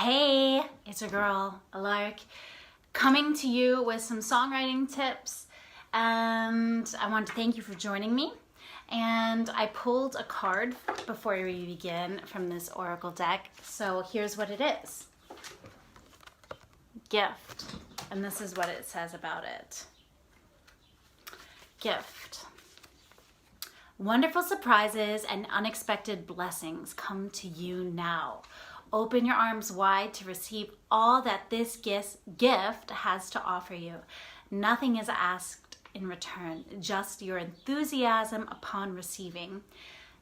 Hey, it's your girl, Alarke, coming to you with some songwriting tips, and I want to thank you for joining me. And I pulled a card before we begin from this oracle deck, so here's what it is. Gift, and this is what it says about it. Gift. Wonderful surprises and unexpected blessings come to you now. Open your arms wide to receive all that this gift has to offer you. Nothing is asked in return, just your enthusiasm upon receiving.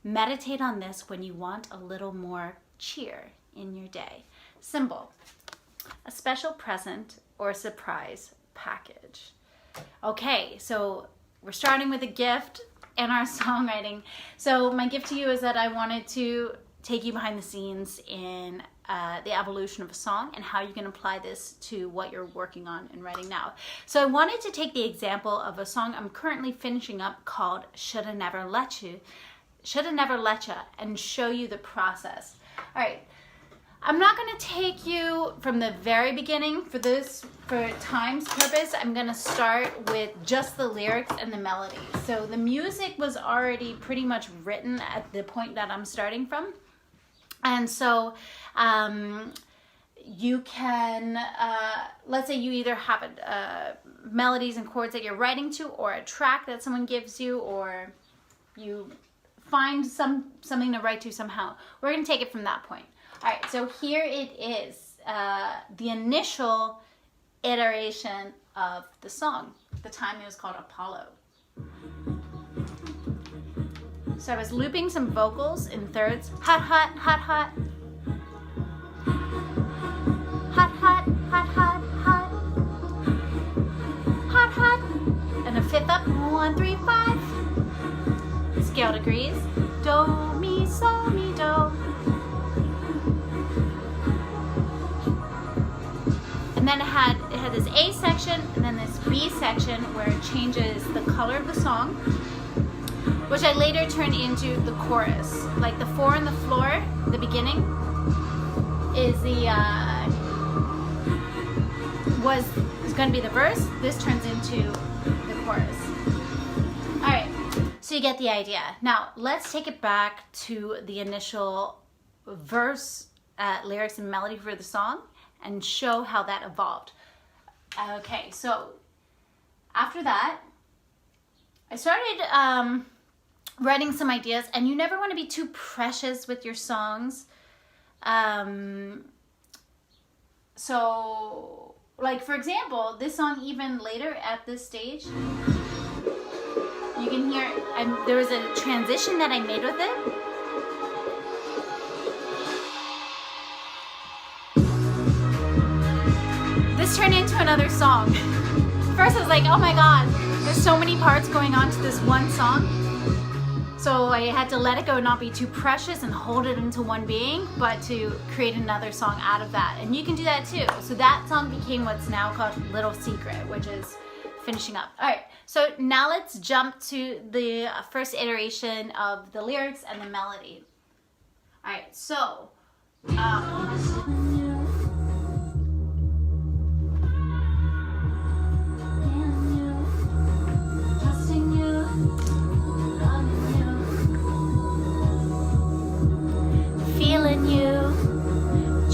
Meditate on this when you want a little more cheer in your day. Symbol, a special present or surprise package. Okay, so we're starting with a gift and our songwriting. So my gift to you is that I wanted to take you behind the scenes in the evolution of a song and how you can apply this to what you're working on and writing now. So I wanted to take the example of a song I'm currently finishing up called Shoulda Never Letcha, and show you the process. All right, I'm not going to take you from the very beginning for time's purpose. I'm going to start with just the lyrics and the melody. So the music was already pretty much written at the point that I'm starting from. And so you can, let's say you either have melodies and chords that you're writing to, or a track that someone gives you, or you find something to write to somehow. We're going to take it from that point. All right, so here it is, the initial iteration of the song. At the time it was called Apollo. So I was looping some vocals in thirds. Hot, hot, hot, hot. Hot, hot, hot, hot, hot. Hot, hot. And a fifth up. 1, 3, 5. Scale degrees. Do, mi, sol, mi, do. And then it had this A section and then this B section where it changes the color of the song, which I later turned into the chorus. Like the 4 on the floor, the beginning, is going to be the verse. This turns into the chorus. All right, so you get the idea. Now let's take it back to the initial verse, lyrics and melody for the song, and show how that evolved. Okay, so after that, I started writing some ideas, and you never want to be too precious with your songs. So, like for example, this song, even later at this stage, you can hear there was a transition that I made with it. This turned into another song. First I was like, oh my god, there's so many parts going on to this one song. So I had to let it go, not be too precious and hold it into one being, but to create another song out of that. And you can do that too. So that song became what's now called Little Secret, which is finishing up. All right, so now let's jump to the first iteration of the lyrics and the melody. All right, so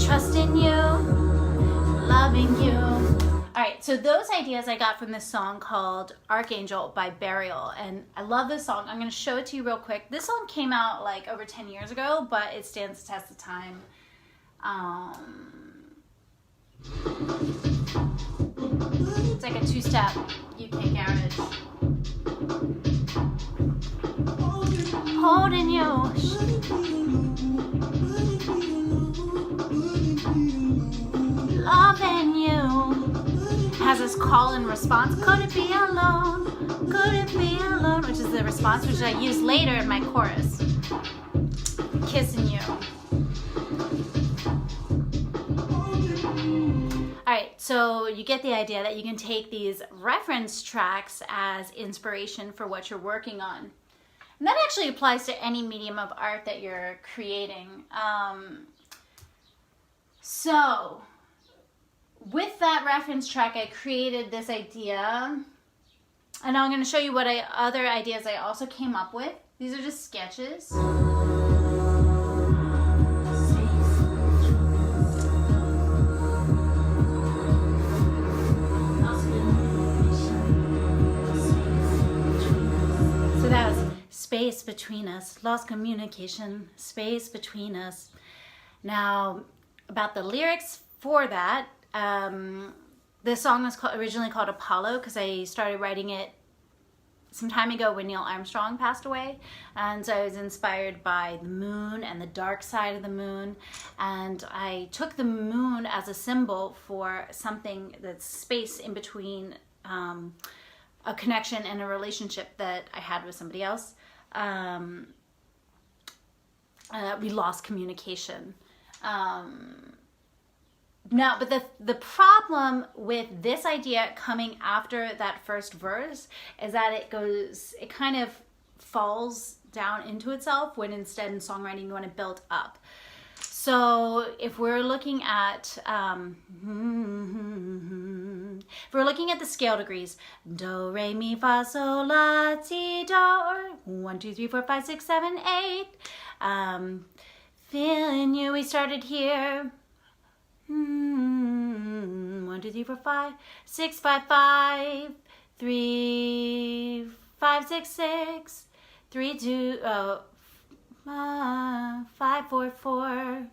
trusting you, loving you. All right, so those ideas I got from this song called Archangel by Burial, and I love this song. I'm going to show it to you real quick. This song came out like over 10 years ago, but it stands the test of time. It's like a 2-step UK garage. Holding you. Loving you. Has this call and response. Could it be alone? Could it be alone? Which is the response, which I use later in my chorus. Kissing you. Alright, so you get the idea that you can take these reference tracks as inspiration for what you're working on. And that actually applies to any medium of art that you're creating. So with that reference track, I created this idea, and I'm going to show you what other ideas I also came up with. These are just sketches. So that was space between us, lost communication, space between us. Now, about the lyrics for that, this song was originally called Apollo because I started writing it some time ago when Neil Armstrong passed away, and so I was inspired by the moon and the dark side of the moon, and I took the moon as a symbol for something that's space in between a connection and a relationship that I had with somebody else. We lost communication. Now, but the problem with this idea coming after that first verse is that it kind of falls down into itself, when instead in songwriting you want to build up. So if we're looking at the scale degrees, do, re, mi, fa, sol, la, ti, do, 1, 2, 3, 4, 5, 6, 7, 8. Feeling you, we started here. 1, 2, 3, 4, 5, 6, 5, 5, 3, 5, 6, 6, 3, 2, 5, 4, 4.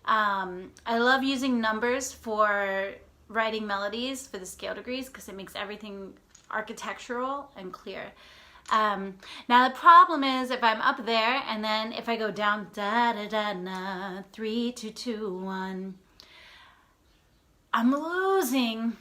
I love using numbers for writing melodies for the scale degrees because it makes everything architectural and clear. Now the problem is if I'm up there and then if I go down da da da na 3 2 2 1, I'm losing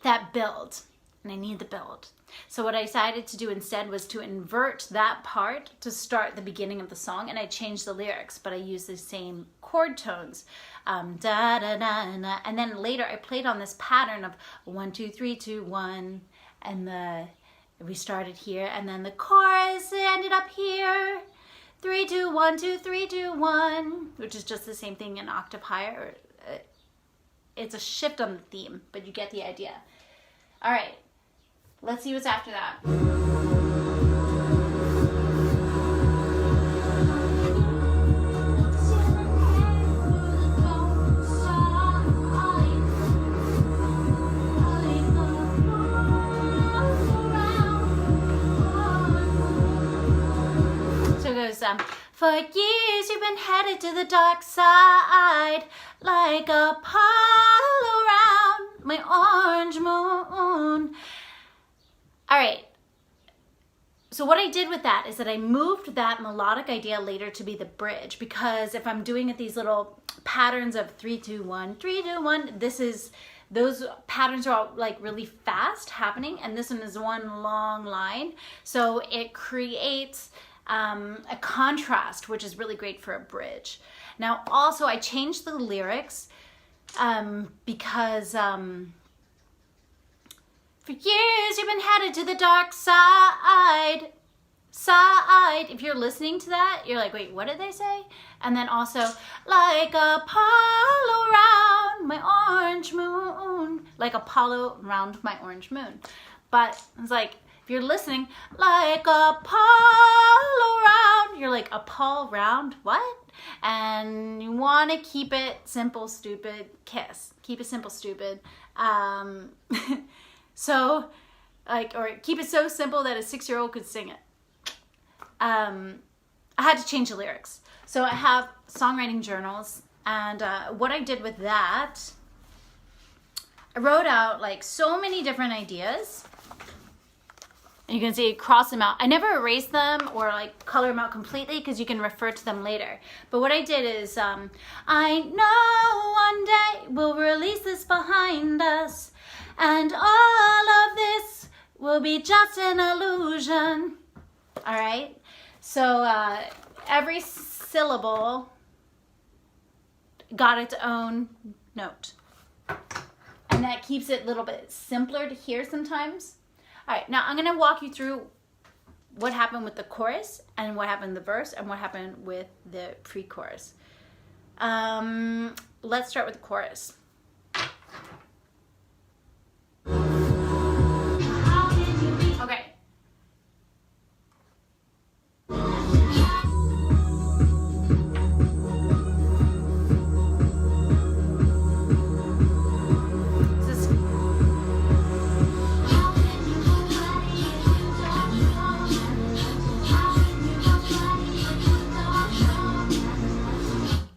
that build, and I need the build. So what I decided to do instead was to invert that part to start the beginning of the song, and I changed the lyrics, but I used the same chord tones, da da da da, and then later I played on this pattern of 1 2 3 2 1, and we started here, and then the chorus ended up here, 3 2 1 2 3 2 1, which is just the same thing an octave higher. It's a shift on the theme, but you get the idea. All right, let's see what's after that. So it goes, for years you've been headed to the dark side, like a pole around my orange moon. All right. So what I did with that is that I moved that melodic idea later to be the bridge, because if I'm doing these little patterns of 3 2 1 3 2 1, those patterns are all like really fast happening, and this one is one long line. So it creates a contrast, which is really great for a bridge. Now, also, I changed the lyrics because for years you've been headed to the dark side. If you're listening to that, you're like, wait, what did they say? And then also, like Apollo round my orange moon. Like Apollo round my orange moon. But it's like, if you're listening, like a pole round, you're like, a pole round, what? And you want to keep it simple, stupid, kiss. Keep it simple, stupid. So, like, or keep it so simple that a 6-year-old could sing it. I had to change the lyrics. So I have songwriting journals, and what I did with that, I wrote out like so many different ideas. And you can see cross them out. I never erase them or like color them out completely because you can refer to them later. But what I did is, I know one day we'll release this behind us, and all of this will be just an illusion. All right. So every syllable got its own note, and that keeps it a little bit simpler to hear sometimes. All right, now I'm going to walk you through what happened with the chorus and what happened in the verse and what happened with the pre-chorus. let's start with the chorus. Okay.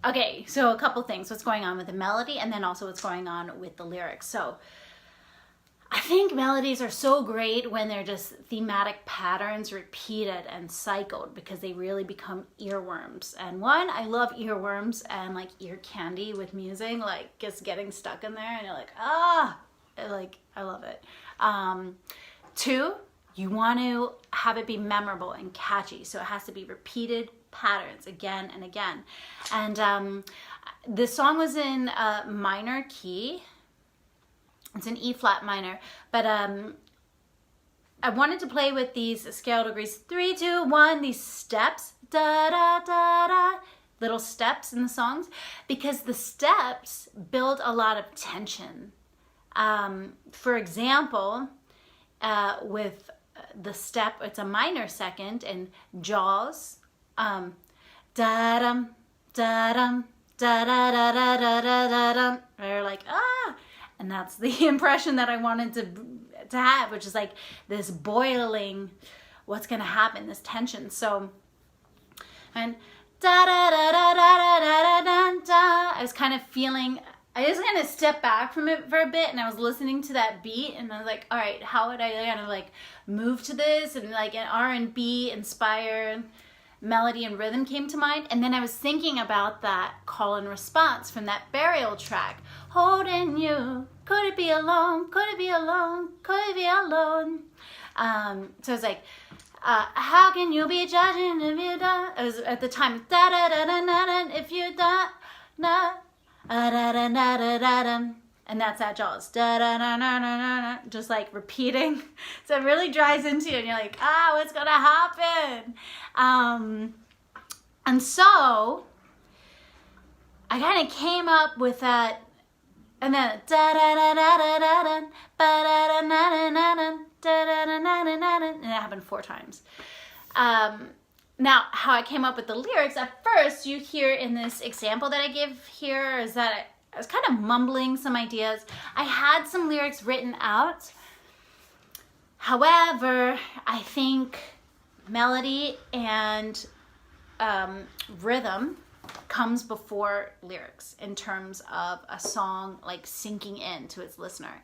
Okay, so a couple things, what's going on with the melody and then also what's going on with the lyrics. So I think melodies are so great when they're just thematic patterns repeated and cycled, because they really become earworms. And one, I love earworms and like ear candy with music, like just getting stuck in there and you're like, like I love it. Two, you want to have it be memorable and catchy, so it has to be repeated patterns again and again. And this song was in a minor key. It's an E flat minor, but I wanted to play with these scale degrees, 3, 2, 1, these steps, da da da da, little steps in the songs, because the steps build a lot of tension. For example, with the step, it's a minor second in Jaws. Da-dum, da-dum, da-da-da-da-da-da-dum. They're like, and that's the impression that I wanted to have, which is like this boiling, what's gonna happen, this tension. So, and da-da-da-da-da-da-da-da-da, I was kind of feeling, I just kind of stepped back from it for a bit, and I was listening to that beat, and I was like, all right, how would I kind of like move to this? And like an R&B inspired melody and rhythm came to mind. And then I was thinking about that call and response from that Burial track, holding you, could it be alone, could it be alone, could it be alone? So I was like, how can you be judging if you don't? It was at the time, da da da da da, if you don't, na da da da da da da. And that's that Jaws, da da da da da da, just like repeating. So it really drives into you, and you're like, what's gonna happen? And so I kind of came up with that, and then da da da da da da da, ba da da da da da da da da da da, and it happened 4 times. Now, how I came up with the lyrics, at first you hear in this example that I give here is that I was kind of mumbling some ideas. I had some lyrics written out. However, I think melody and rhythm comes before lyrics in terms of a song like sinking into its listener.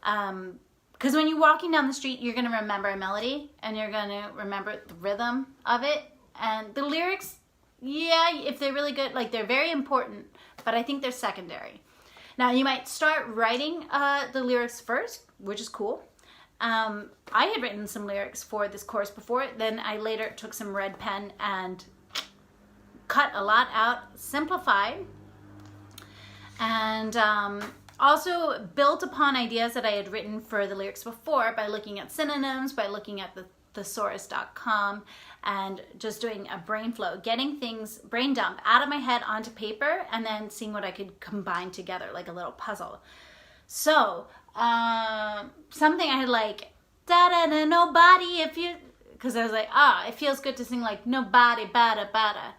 Because when you're walking down the street, you're going to remember a melody and you're going to remember the rhythm of it. And the lyrics, yeah, if they're really good, like they're very important, but I think they're secondary. Now you might start writing the lyrics first, which is cool. I had written some lyrics for this course before, then I later took some red pen and cut a lot out, simplified, and also built upon ideas that I had written for the lyrics before by looking at synonyms, by looking at the thesaurus.com, and just doing a brain flow, getting things, brain dump, out of my head onto paper, and then seeing what I could combine together like a little puzzle. So something I had like, da-da-da, nobody if you, because I was like, it feels good to sing like nobody, bada, bada.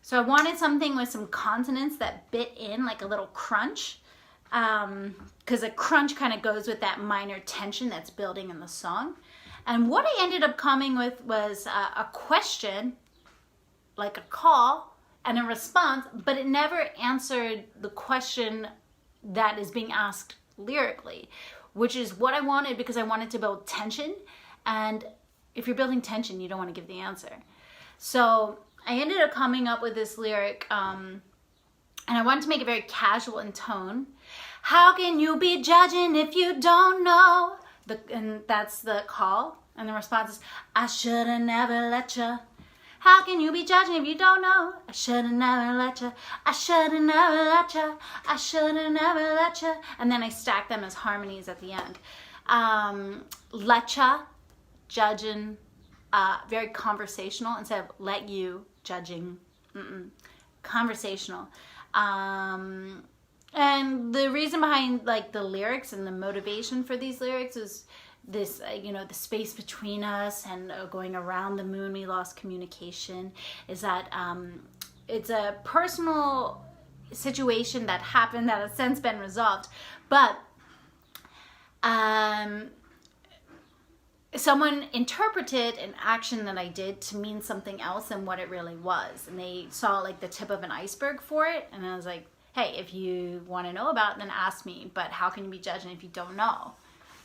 So I wanted something with some consonants that bit in like a little crunch, because a crunch kind of goes with that minor tension that's building in the song. And what I ended up coming with was a question, like a call, and a response, but it never answered the question that is being asked lyrically, which is what I wanted, because I wanted to build tension. And if you're building tension, you don't want to give the answer. So I ended up coming up with this lyric, and I wanted to make it very casual in tone. How can you be judging if you don't know? And that's the call. And the response is, I shoulda never let ya. How can you be judging if you don't know? I shoulda never let ya. I shoulda never let ya. I shoulda never let ya. And then I stack them as harmonies at the end. Letcha, judging, very conversational instead of let you, judging. Conversational. And the reason behind like the lyrics and the motivation for these lyrics is this, you know, the space between us and going around the moon, we lost communication, is that it's a personal situation that happened that has since been resolved, but someone interpreted an action that I did to mean something else than what it really was, and they saw like the tip of an iceberg for it, and I was like, hey, if you want to know about it, then ask me, but how can you be judging if you don't know?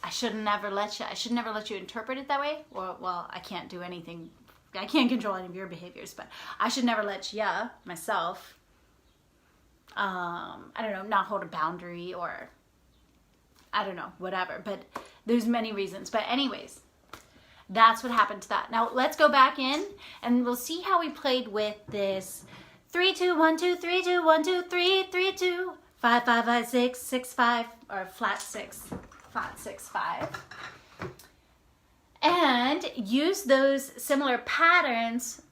I should never let you. I should never let you interpret it that way. Well, I can't do anything. I can't control any of your behaviors, but I should never let you, myself, I don't know, not hold a boundary, or I don't know, whatever. But there's many reasons. But anyways, that's what happened to that. Now let's go back in and we'll see how we played with this 3 2 1 2 3 2 1 2 3 3 2 5 5 5 6 6 5, or flat 6 5, and use those similar patterns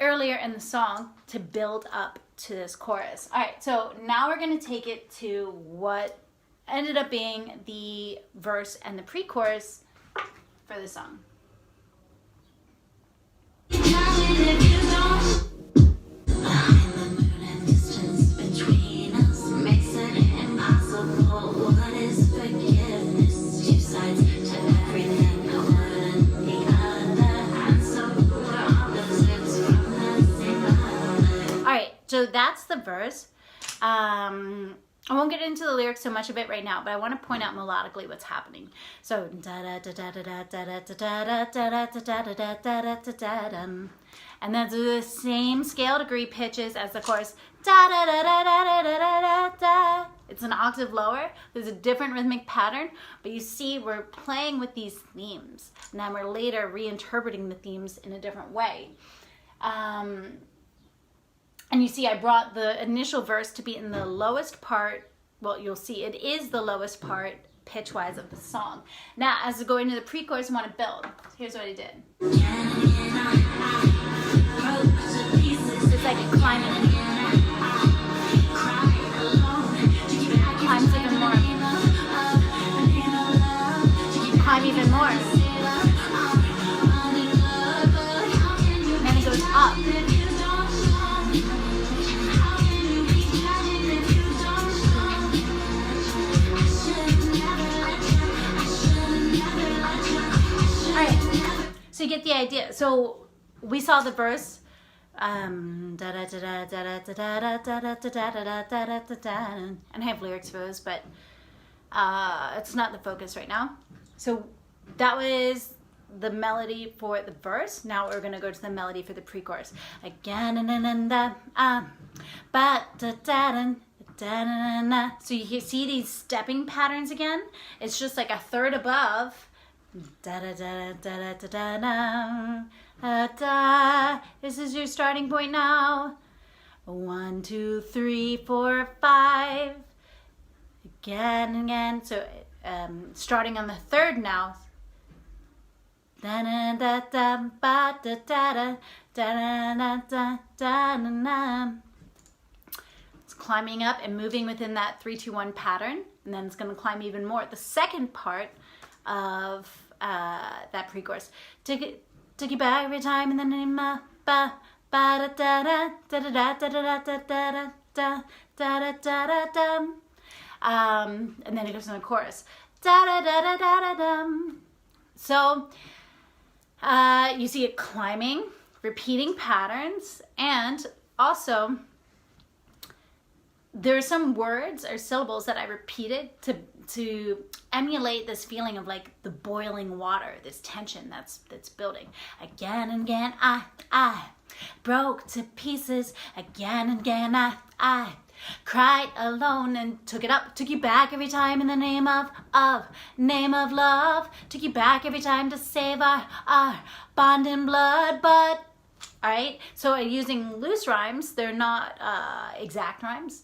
earlier in the song to build up to this chorus. All right, so now we're going to take it to what ended up being the verse and the pre-chorus for the song. So that's the verse. I won't get into the lyrics so much of it right now, but I want to point out melodically what's happening. So and that's the same scale degree pitches as the chorus. It's an octave lower. There's a different rhythmic pattern, but you see we're playing with these themes, and then we're later reinterpreting the themes in a different way. And you see I brought the initial verse to be in the lowest part. Well, you'll see it is the lowest part pitch-wise of the song. Now, as we go into the pre-chorus, I want to build. Here's what I did. It's like a climbing. Climbs even more. Climb even more. And then it goes up. So you get the idea. So we saw the verse, and I have lyrics for those, but it's not the focus right now. So that was the melody for the verse. Now we're going to go to the melody for the pre-chorus. Again, so you see these stepping patterns again. It's just like a third above. This is your starting point now. 1 2 3 4 5. Again and again. So starting on the third now. It's climbing up and moving within that 3 2 1 pattern, and then it's going to climb even more. The second part of that pre-chorus. Took you back every time, and then and then it goes in the chorus. So you see it climbing, repeating patterns, and also there are some words or syllables that I repeated to emulate this feeling of like the boiling water, this tension that's building. Again and again, I broke to pieces. Again and again, I cried alone and took it up, took you back every time in the name of love. Took you back every time to save our bond in blood, but all right, so using loose rhymes, they're not exact rhymes,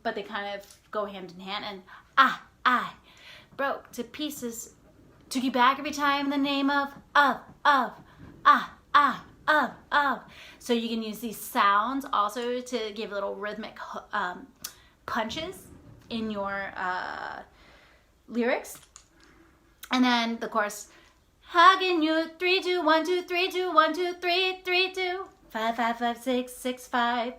but they kind of go hand in hand. And I broke to pieces, took you back every time in the name of So you can use these sounds also to give little rhythmic punches in your lyrics. And then the chorus, hugging you, 3, 2, 1, 2, 3, 2, 1, 2, 3, 3, 2, 5, 5, 5, 6, 6, 5.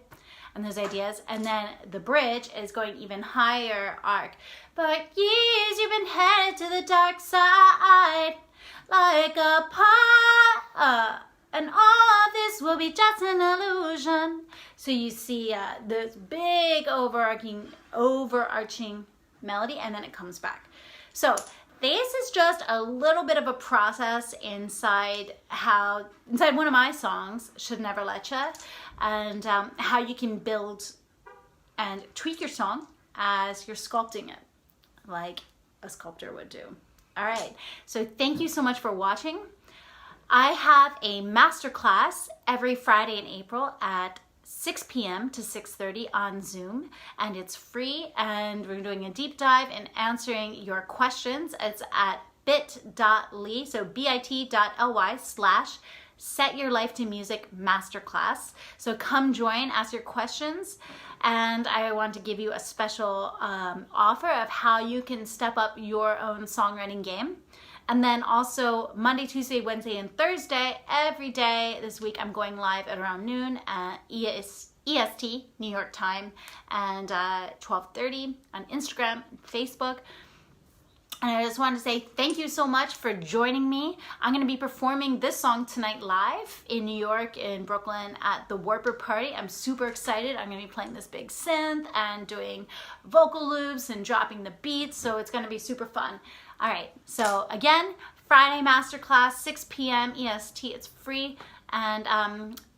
And those ideas. And then the bridge is going even higher arc. For years you've been headed to the dark side, like a pot, and all of this will be just an illusion. So you see this big overarching melody, and then it comes back. So this is just a little bit of a process inside one of my songs, Shoulda Never Letcha, and how you can build and tweak your song as you're sculpting it, like a sculptor would do. All right, so thank you so much for watching. I have a masterclass every Friday in April at 6 p.m. to 6:30 on Zoom, and it's free, and we're doing a deep dive and answering your questions. It's at bit.ly, so bit.ly/setyourlifetomusic masterclass. So come join, ask your questions, and I want to give you a special offer of how you can step up your own songwriting game. And then also Monday, Tuesday, Wednesday, and Thursday, every day this week, I'm going live at around noon at EST, New York time, and 12:30 on Instagram and Facebook. And I just wanted to say thank you so much for joining me. I'm going to be performing this song tonight live in New York, in Brooklyn at the Warper Party. I'm super excited. I'm going to be playing this big synth and doing vocal loops and dropping the beats, so it's going to be super fun. All right, so again, Friday masterclass, 6 p.m. EST, it's free. And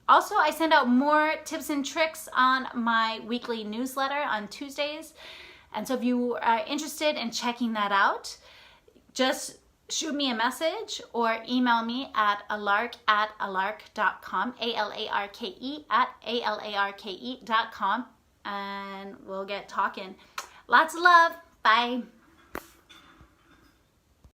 also I send out more tips and tricks on my weekly newsletter on Tuesdays. And so if you are interested in checking that out, just shoot me a message or email me at alarke@alarke.com, ALARKE@alarke.com, and we'll get talking. Lots of love. Bye.